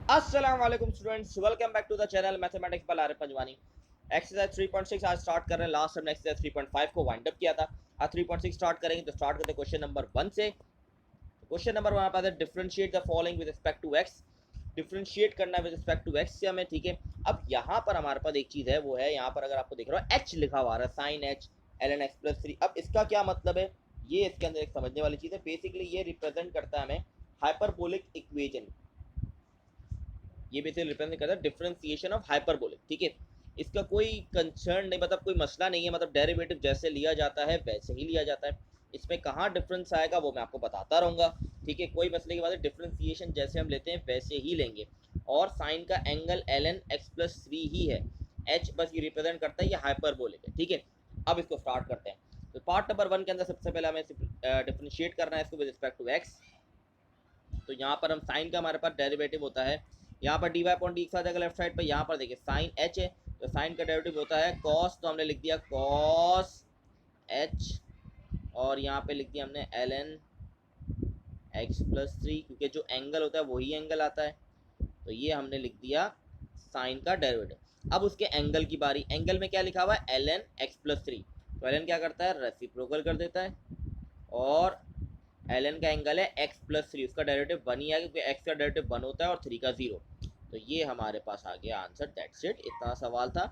अस्सलाम वालेकुम students, welcome back to the channel mathematics by Arif Panjwani. Exercise 3.6 आज स्टार्ट कर रहे हैं। लास्ट हमने एक्सरसाइज 3.5 को वाइंड अप किया था। आज 3.6 स्टार्ट करेंगे तो स्टार्ट करते हैं क्वेश्चन नंबर 1 से। क्वेश्चन नंबर 1 हमारे पास है differentiate the following with respect to x. Differentiate करना है विद रिस्पेक्ट टू एक्स से हमें, ठीक है। अब यहाँ पर हमारे पास एक चीज है, वो है यहाँ पर अगर आपको दिख रहा है एच लिखा हुआ है, sine h l n x plus 3। अब इसका क्या मतलब है, ये इसके अंदर एक समझने वाली चीज है। बेसिकली ये रिप्रेजेंट करता है हमें हाइपरबोलिक इक्वेशन। ये बेसिकली रिप्रेजेंट करता है डिफरेंशिएशन ऑफ हाइपरबोलिक, ठीक है। इसका कोई कंसर्न नहीं, मतलब कोई मसला नहीं है, मतलब डेरिवेटिव जैसे लिया जाता है वैसे ही लिया जाता है। इसमें कहाँ डिफरेंस आएगा वो मैं आपको बताता रहूँगा, ठीक है। कोई मसले की बात है, डिफरेंशिएशन जैसे हम लेते हैं वैसे ही लेंगे। और साइन का angle l n x plus 3 ही है। एच बस ये रिप्रेजेंट करता है, ये हाइपरबोलिक है, ठीक है। अब इसको स्टार्ट करते हैं। तो पार्ट नंबर 1 के अंदर सबसे पहले हमें डिफरेंशिएट करना है इसको विद रिस्पेक्ट टू एक्स। तो यहाँ पर हम साइन का हमारे पास डेरिवेटिव होता है, यहाँ पर D Y upon D X आ जाएगा लेफ्ट साइड पर। यहाँ पर देखिए साइन एच है, तो साइन का डेरिवेटिव होता है कॉस, तो हमने लिख दिया कॉस एच। और यहाँ पे लिख दिया हमने एल एन एक्स प्लस 3, क्योंकि जो एंगल होता है वही एंगल आता है, तो ये हमने लिख दिया साइन का डेरिवेटिव। अब उसके एंगल की बारी, एंगल में क्या लिखा हुआ है एल एन एक्स प्लस 3। तो एल एन क्या करता है, रेसिप्रोकल कर देता है। और एल एन का एंगल है एक्स प्लस 3, उसका डेरिवेटिव 1 ही है, क्योंकि एक्स का डेरिवेटिव 1 होता है और 3 का 0। तो ये हमारे पास आ गया आंसर, दैट्स इट। इतना सवाल था।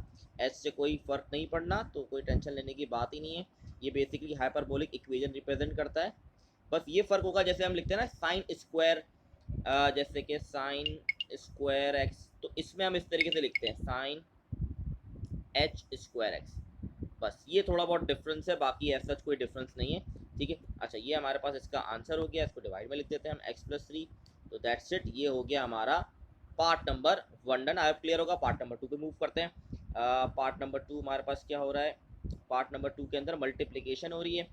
एच से कोई फर्क नहीं पड़ना, तो कोई टेंशन लेने की बात ही नहीं है। ये बेसिकली हाइपरबोलिक इक्वेशन रिप्रेजेंट करता है। बस ये फर्क होगा, जैसे हम लिखते हैं ना साइन स्क्वायर, जैसे कि साइन स्क्वायर एक्स, तो इसमें हम इस तरीके से लिखते हैं साइन एच स्क्वायर एक्स। बस ये थोड़ा बहुत डिफरेंस है, बाकी ऐसा कोई डिफरेंस नहीं है, ठीक है। अच्छा, ये हमारे पास इसका आंसर हो गया। इसको डिवाइड में लिख देते हैं हम एक्स प्लस 3। तो दैट्स इट, ये हो गया हमारा part number 1 done. I clear होगा। पार्ट नंबर 2 पे मूव करते हैं। पार्ट नंबर 2 हमारे पास क्या हो रहा है, पार्ट नंबर 2 के अंदर मल्टीप्लीकेशन हो रही है।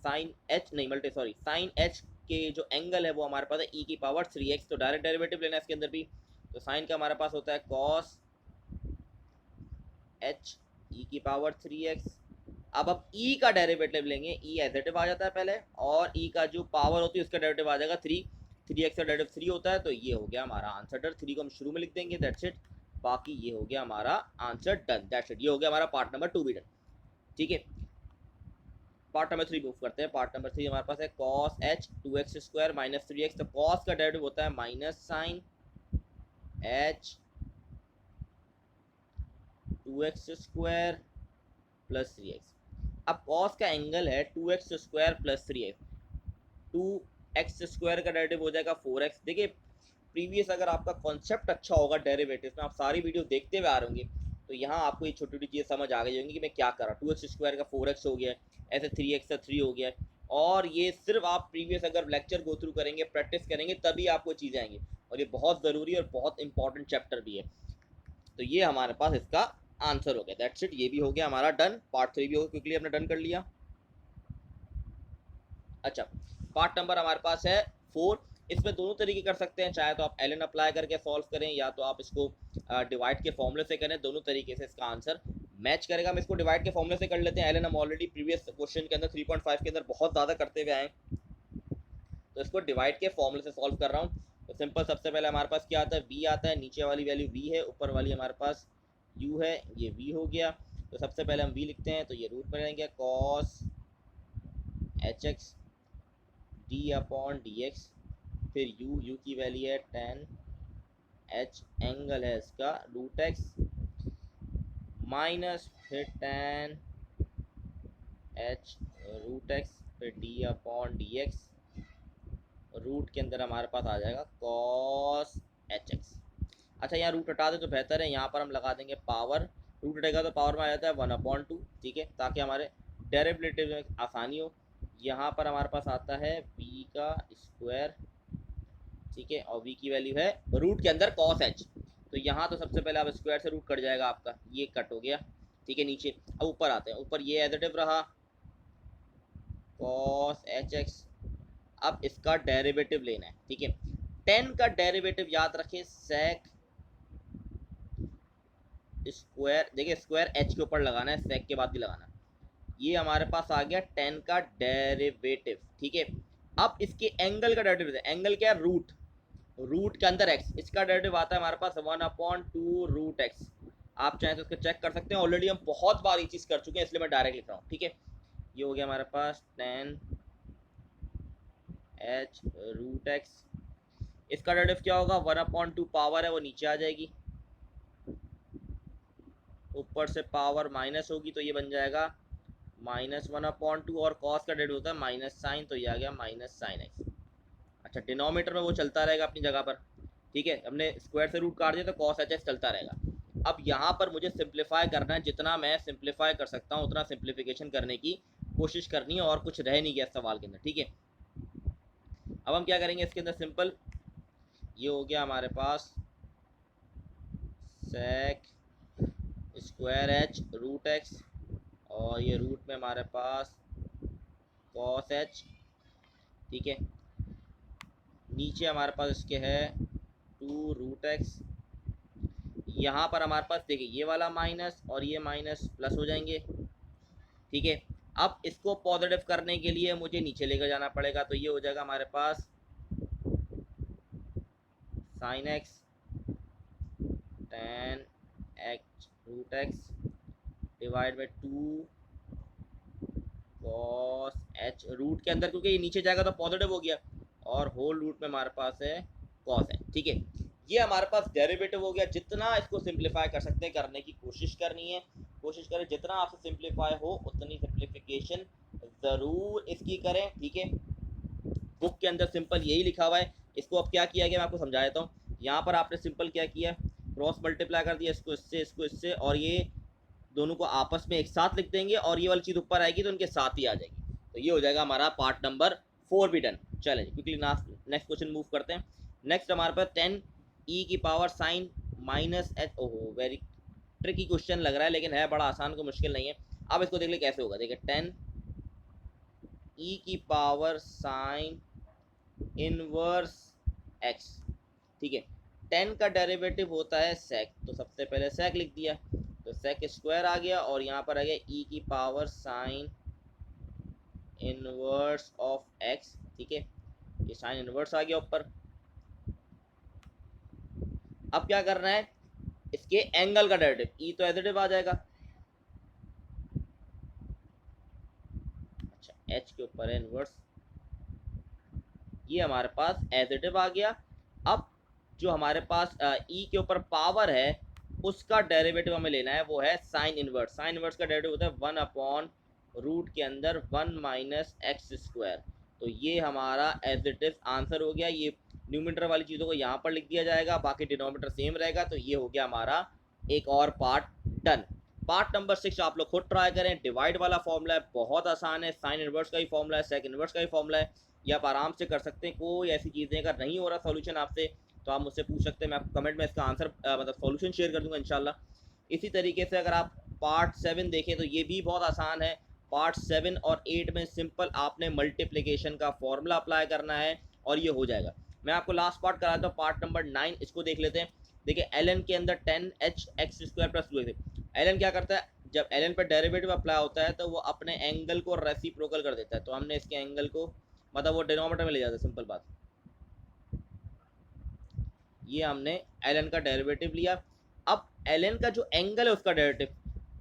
साइन एच नहीं मल्टी सॉरी साइन एच के जो एंगल है वो हमारे पास है ई की पावर 3x। तो डायरेक्ट डेरिवेटिव लेना है इसके अंदर भी। तो साइन का हमारे पास होता है कॉस एच ई की पावर 3x। अब ई का डेरिवेटिव लेंगे, ई एजेटिव आ जाता है पहले, और ई का जो पावर होती है उसका डेरिवेटिव आ जाएगा 3। 3x का डेरिवेटिव 3 होता है। तो ये हो गया हमारा आंसर डन। 3 को हम शुरू में लिख देंगे, दैट्स इट। बाकी ये हो गया हमारा आंसर डन, दैट्स इट। ये हो गया हमारा पार्ट नंबर 2 भी डन, ठीक है। पार्ट नंबर 3 मूव करते हैं। पार्ट नंबर 3 हमारे पास है cos H 2x square minus 3x। तो कॉस का डेरिवेटिव होता है minus sine h 2x square plus 3x। अब कॉस का एंगल है 2x square plus 3x। 2x square का डेरिवेटिव हो जाएगा 4x। देखिए प्रीवियस अगर आपका कॉन्सेप्ट अच्छा होगा डेरिवेटिव में, आप सारी वीडियो देखते हुए आ रहे होंगे, तो यहाँ आपको ये छोटी छोटी चीज़ समझ आ गई होंगी कि मैं क्या कर रहा हूँ। 2x स्क्वायर का 4x हो गया है, ऐसे 3x का 3 हो गया है। और ये सिर्फ आप प्रीवियस अगर लेक्चर गो थ्रू करेंगे, प्रैक्टिस करेंगे, तभी आपको चीज़ें आएंगी। और ये बहुत ज़रूरी और बहुत इंपॉर्टेंट चैप्टर भी है। तो ये हमारे पास इसका आंसर हो गया, दैट्स इट। ये भी हो गया हमारा डन। पार्ट 3 भी हो क्विकली हमने डन कर लिया। अच्छा, पार्ट नंबर हमारे पास है 4। इसमें दोनों तरीके कर सकते हैं, चाहे तो आप एल एन अप्लाई करके सॉल्व करें, या तो आप इसको डिवाइड के फॉर्मूले से करें। दोनों तरीके से इसका आंसर मैच करेगा। हम इसको डिवाइड के फॉर्मूले से कर लेते हैं। एल एन हम ऑलरेडी प्रीवियस क्वेश्चन के अंदर 3.5 के अंदर बहुत ज़्यादा करते हुए आए, तो इसको डिवाइड के फॉर्मूले से सॉल्व कर रहा हूँ। तो सिंपल, सबसे पहले हमारे पास क्या आता है, v आता है। नीचे वाली वैल्यू v है, ऊपर वाली हमारे पास u है, ये v हो गया। तो सबसे पहले हम v लिखते हैं, तो ये रूट में रहेंगे cos h x d upon D x. फिर u की वैल्यू है टेन एच, एंगल है इसका रूट एक्स, माइनस फिर टेन एच रूट एक्स, फिर d upon D x. Root के अंदर हमारे पास आ जाएगा कॉस एच एक्स। अच्छा, यहाँ रूट हटा दे तो बेहतर है, यहाँ पर हम लगा देंगे पावर। रूट हटेगा तो पावर में आ जाता है 1/2, ठीक है, ताकि हमारे डेरिवेटिव में आसानी हो। यहाँ पर हमारे पास आता है v का स्क्वायर, ठीक है, और v की वैल्यू है रूट के अंदर कॉस एच। तो यहाँ तो सबसे पहले आप स्क्वायर से रूट कट जाएगा आपका, ये कट हो गया, ठीक है। नीचे अब ऊपर आते हैं, ऊपर ये एडिटिव रहा कॉस एच एक्स। अब इसका डेरिवेटिव लेना है, ठीक है। 10 का डेरिवेटिव याद रखें सेक स्क्वायर, देखिए स्क्वायर एच के ऊपर लगाना है, सेक के बाद भी लगाना। ये हमारे पास आ गया 10 का डेरिवेटिव, ठीक है। अब इसके एंगल का डेरिवेटिव, एंगल क्या है, रूट। रूट के अंदर एक्स, इसका डेरिवेटिव आता है हमारे पास 1/2 रूट एक्स। आप चाहें तो इसको चेक कर सकते हैं, ऑलरेडी हम बहुत बार ये चीज़ कर चुके हैं, इसलिए मैं डायरेक्ट लिख रहा हूँ। ठीक है, ये हो गया हमारे पास 10 एच रूट एक्स। इसका डेरिवेटिव क्या होगा, 1/2 पावर है वो नीचे आ जाएगी, ऊपर से पावर माइनस होगी तो ये बन जाएगा -1/2, और कॉस का डेरिवेटिव होता है माइनस साइन, तो ये आ गया माइनस साइन एक्स। अच्छा, डिनोमीटर में वो चलता रहेगा अपनी जगह पर। ठीक है, हमने स्क्वायर से रूट काट दिया तो कॉस एच एक्स चलता रहेगा। अब यहाँ पर मुझे सिंप्लीफाई करना है, जितना मैं सिंप्लीफाई कर सकता हूँ उतना सिंप्लीफिकेशन करने की कोशिश करनी है, और कुछ रह नहीं गया सवाल के अंदर। ठीक है, अब हम क्या करेंगे इसके अंदर, सिंपल ये हो गया हमारे पास sec square H root X, और ये रूट में हमारे पास कॉस एच। ठीक है, नीचे हमारे पास इसके है 2 रूट एक्स। यहाँ पर हमारे पास देखिए ये वाला माइनस और ये माइनस प्लस हो जाएंगे। ठीक है, अब इसको पॉजिटिव करने के लिए मुझे नीचे लेकर जाना पड़ेगा, तो ये हो जाएगा हमारे पास sine X tan X root X divide by 2 cos H, root के अंदर क्योंकि ये नीचे जाएगा तो पॉजिटिव हो गया, और होल रूट में हमारे पास है कॉस एच। ठीक है, ये हमारे पास डेरिवेटिव हो गया। जितना इसको सिंप्लीफाई कर सकते हैं करने की कोशिश करनी है, कोशिश करें जितना आपसे सिंप्लीफाई हो उतनी सिंप्लीफिकेशन ज़रूर इसकी करें। ठीक है, बुक के अंदर सिंपल यही लिखा हुआ है। इसको अब क्या किया गया मैं आपको समझा देता हूँ। यहाँ पर आपने सिंपल क्या किया, क्रॉस मल्टीप्लाई कर दिया, इसको इससे, और ये दोनों को आपस में एक साथ लिख देंगे, और ये वाली चीज़ ऊपर आएगी तो उनके साथ ही आ जाएगी। तो ये हो जाएगा हमारा पार्ट नंबर 4 भी डन। चलें क्विकली नेक्स्ट क्वेश्चन मूव करते हैं। नेक्स्ट हमारे पास 10 ई की पावर साइन माइनस एच। ओहो, वेरी ट्रिकी क्वेश्चन लग रहा है, लेकिन है बड़ा आसान, को मुश्किल नहीं है। अब इसको देख ले कैसे होगा। देखिए 10 ई की पावर साइन इनवर्स एक्स। ठीक है, 10 का डेरिवेटिव होता है सेक, तो सबसे पहले सेक लिख दिया, तो सेक स्क्वायर आ गया, और यहाँ पर आ गया ई की power sine inverse of x. ठीक है, ये साइन इनवर्स आ गया ऊपर। अब क्या करना है, इसके एंगल का डेरिवेटिव, ई तो एडिटिव आ जाएगा। अच्छा, एच के ऊपर है इनवर्स, ये हमारे पास एडिटिव आ गया। अब जो हमारे पास ई के ऊपर पावर है उसका डेरिवेटिव हमें लेना है, वो है साइन इनवर्स। साइन इनवर्स का डेरिवेटिव होता है 1/रूट के अंदर 1 माइनस एक्स स्क्वायर। तो ये हमारा एज इट इज आंसर हो गया। ये न्यूमरेटर वाली चीज़ों को यहाँ पर लिख दिया जाएगा, बाकी डिनोमिनेटर सेम रहेगा। तो ये हो गया हमारा एक और पार्ट डन। पार्ट नंबर 6 आप लोग खुद ट्राई करें। डिवाइड वाला फॉर्मूला है, बहुत आसान है, साइन इनवर्स का ही फॉर्मूला है, सेक इनवर्स का ही फॉर्मूला है, ये आप आराम से कर सकते हैं। कोई ऐसी चीज़ें अगर नहीं हो रहा सॉल्यूशन आपसे तो आप मुझसे पूछ सकते हैं, मैं आपको कमेंट में इसका आंसर मतलब सॉल्यूशन शेयर कर दूंगा इंशाल्लाह। इसी तरीके से अगर आप पार्ट 7 देखें तो ये भी बहुत आसान है। पार्ट 7 और 8 में सिंपल आपने मल्टीप्लिकेशन का फॉर्मूला अप्लाई करना है और ये हो जाएगा। मैं आपको लास्ट पार्ट कराता हूँ, पार्ट नंबर 9, इसको देख लेते हैं। देखिए ln के अंदर 10h x square plus 2x। ln क्या करता है, जब ln पर डेरिवेटिव अप्लाई होता है तो वो अपने एंगल को रेसिप्रोकल कर देता है, तो हमने इसके एंगल को मतलब वो डिनोमिनेटर में ले जाता है। सिंपल बात, ये हमने ln का डेरिवेटिव लिया। अब ln का जो एंगल है उसका डेरिवेटिव,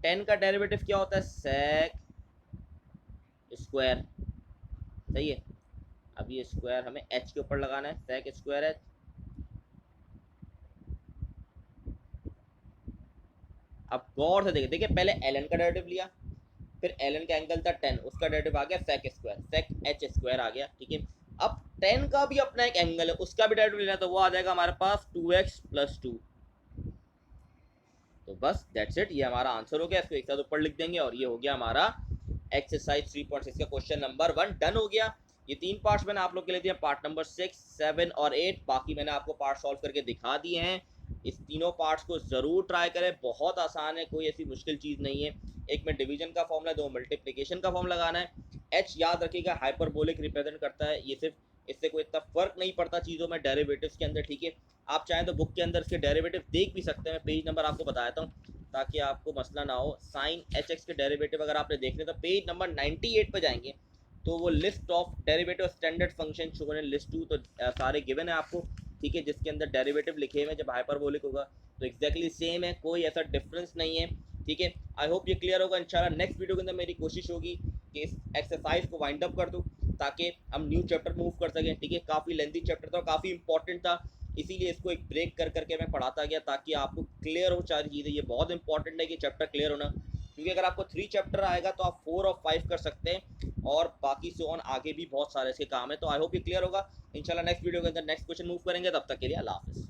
10 का डेरिवेटिव क्या होता है, सेक स्क्वायर। सही है, अब ये स्क्वायर हमें h के ऊपर लगाना है, सेक स्क्वायर h। अब गौर से देखिए, पहले ln का डेरिवेटिव लिया, फिर ln का एंगल था 10, उसका डेरिवेटिव आ गया सेक स्क्वायर, सेक h स्क्वायर आ गया। ठीक है, अब 10 का भी अपना एक एंगल है, उसका भी डेरिवेटिव लेना है, तो वो आ जाएगा हमारे पास 2x + 2। तो बस दैट्स इट, ये हमारा आंसर हो गया। इसको एक साथ ऊपर लिख देंगे और ये हो गया हमारा एक्सरसाइज 3.6 का क्वेश्चन नंबर 1 डन हो गया। ये 3 पार्ट्स मैंने आप लोग के लिए दिए, पार्ट नंबर 6, 7 और 8। बाकी मैंने आपको पार्ट सॉल्व करके दिखा दिए हैं। इस तीनों पार्ट्स को ज़रूर ट्राई करें, बहुत आसान है, कोई ऐसी मुश्किल चीज़ नहीं है। एक में डिवीजन का फॉर्मूला, 2 मल्टीप्लिकेशन का फॉर्मूला लगाना है। एच याद रखिएगा हाइपरबोलिक रिप्रेजेंट करता है, ये सिर्फ इससे कोई इतना फर्क नहीं पड़ता चीज़ों में डेरिवेटिव्स के अंदर। ठीक है, आप चाहें तो बुक के अंदर इसके डेरिवेटिव देख भी सकते हैं, मैं पेज नंबर आपको बताता हूँ ताकि आपको मसला ना हो। साइन एच एक्स के डेरिवेटिव अगर आपने देखने तो पेज नंबर 98 पर जाएंगे तो वो list of derivative standard function show करें, लिस्ट 2, तो सारे गिवन है आपको। ठीक है, जिसके अंदर डेरिवेटिव लिखे हुए हैं, जब हाइपरबोलिक होगा तो एग्जैक्टली सेम है, कोई ऐसा डिफरेंस नहीं है, ठीक है। आई होप ये क्लियर होगा। इंशाल्लाह नेक्स्ट वीडियो के अंदर मेरी कोशिश होगी कि इस एक्सरसाइज को वाइंड अप कर दूँ ताकि हम न्यू चैप्टर मूव कर सकें, ठीक है। काफ़ी लेंथी चैप्टर था, काफ़ी इंपॉर्टेंट था, इसीलिए इसको एक ब्रेक कर करके मैं पढ़ाता गया ताकि आपको क्लियर हो सारी चीज़ें। ये बहुत इंपॉर्टेंट है कि चैप्टर क्लियर होना, क्योंकि अगर आपको 3 चैप्टर आएगा तो आप 4 और 5 कर सकते हैं, और बाकी से ऑन आगे भी बहुत सारे इसके काम है। तो आई होप ये क्लियर होगा। इंशाल्लाह नेक्स्ट वीडियो के अंदर नेक्स्ट क्वेश्चन मूव करेंगे, तब तक के लिए अल्लाह हाफिज़।